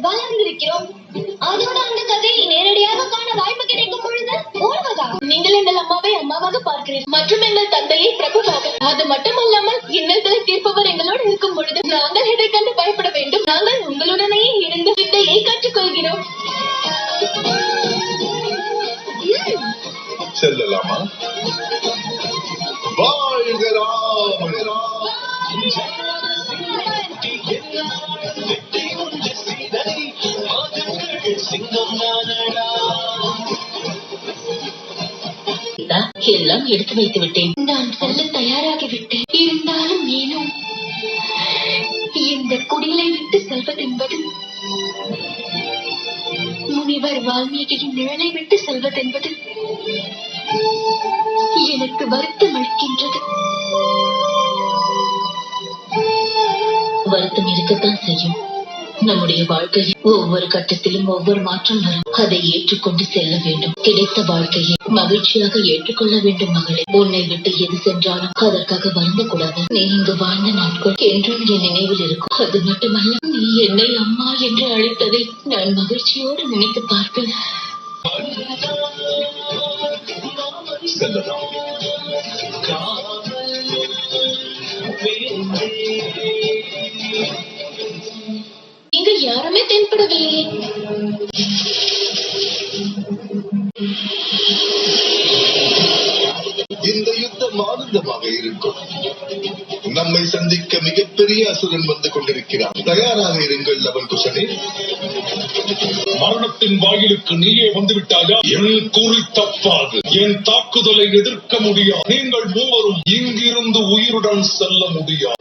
வளர்ந்திருக்கிறோம். அதோட அந்த கதையை நேரடியாக காண வாய்ப்பு கிடைக்கும் பொழுது ஓடுவதா? நீங்கள் எங்கள் அம்மாவை அம்மாவாக பார்க்கிறீர்கள் மற்றும் எங்கள் தந்தையை பிரபுவாக. அது மட்டுமல்லாமல் இன்னல்களை தீர்ப்பவர் எங்களோடு இருக்கும் பொழுது நாங்கள் இதை கண்டு பயப்பட வேண்டும்? நாங்கள் உங்களுடனேயே இருந்து வித்தையை கற்றுக்கொள்கிறோம். செல்லலாமா? எல்லாம் எடுத்து வைத்து விட்டேன். நான் செல்ல தயாராகிவிட்டேன். இருந்தாலும் ஏனும் இந்த குடிலை விட்டு செல்வதென்பது, முனிவர் வால்மீகியின் நிழலை விட்டு செல்வதென்பது எனக்கு வருத்தம் அளிக்கின்றது. வருத்தம் இருக்கத்தான் செய்யும். நம்முடைய வாழ்க்கையில் ஒவ்வொரு கட்டத்திலும் ஒவ்வொரு மாற்றம் வரும். அதை ஏற்றுக்கொண்டு செல்ல வேண்டும். கிடைத்த வாழ்க்கையை மகிழ்ச்சியாக ஏற்றுக்கொள்ள வேண்டும். மகளே, உன்னை விட்டு எது சென்றாலும் அதற்காக வருந்தக்கூடாது. நீ இங்கு வாழ்ந்த நாட்கள் என்றும் என் நினைவில் இருக்கும். அது மட்டுமல்ல, நீ என்னை அம்மா என்று அழைத்ததை நான் மகிழ்ச்சியோடு நினைத்து பார்ப்பேன். இங்கு யாருமே தென்படவில்லையே. இந்த யுத்தம் ஆனந்தமாக இருக்கும். நம்மை சந்திக்க மிகப்பெரிய அசுரன் வந்து கொண்டிருக்கிறான். தயாராக இருங்கள் லவன்குஷனே. மரணத்தின் வாயிலுக்கு நீயே வந்துவிட்டாயா? என் குறி தப்பாது. என் தாக்குதலை எதிர்க்க முடியாது. நீங்கள் மூவரும் இங்கிருந்து உயிருடன் செல்ல முடியாது.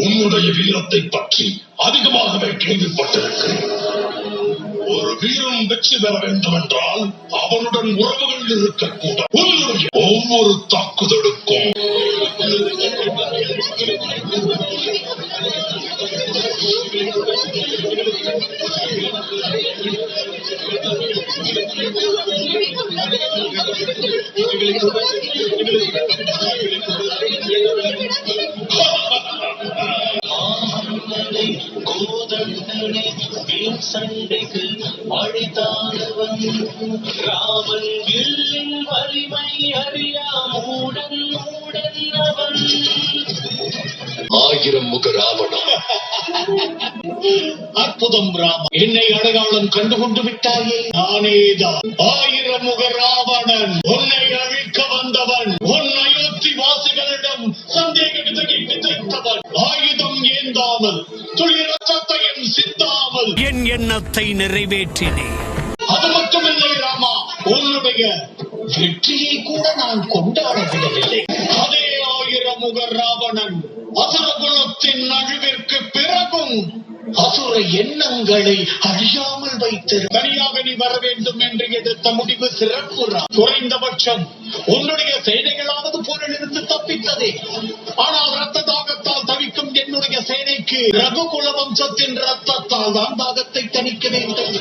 உன்னுடைய வீரத்தை பற்றி அதிகமாகவே கேள்விப்பட்டிருக்கிறேன். ஒரு வீரன் வெற்றி பெற வேண்டும் என்றால் அவனுடன் உறவுகள் இருக்கக்கூடாது. உன்னுடைய ஒவ்வொரு தாக்குதலுக்கும் சண்டைக்கு அழைத்தானவன் ராமன் வில்லின் வலிமை அறியா மூடன் அவன். 1000 முக ராவணன். அற்புதம் ராமன், என்னை அடையாளம் கண்டுகொண்டு விட்டாயே. நானேதான் 1000 முக ராவணன், உன்னை அழிக்க வந்தவன். உன் அயோத்தி வாசிகளிடம் சந்தேகத்தை விதைத்தவன். ஆயுதம் ஏந்தாமல் துளி ரத்தத்தையும் சிந்தாமல் என் எண்ணத்தை நிறைவேற்றினேன். அது மட்டுமில்லை ராமா, உன்னுடைய வெற்றியை கூட நான் கொண்டாடவிடவில்லை. அதே 1000 முக ராவணன் அசுரகுலத்தின் அழிவிற்கு பிறகும் அசுர எண்ணங்களை அழியாமல் வைத்திரு. தனியாக நீ வர வேண்டும் என்று எடுத்த முடிவு சிறப்பு. குறைந்தபட்சம் உன்னுடைய சேனைகளாவது போரிலிருந்து தப்பித்ததே. ஆனால் ரத்த தாகத்தால் தவிக்கும் என்னுடைய சேனைக்கு ரகுகுல வம்சத்தின் ரத்தத்தால் தான் தாகத்தை தணிக்க வேண்டும்.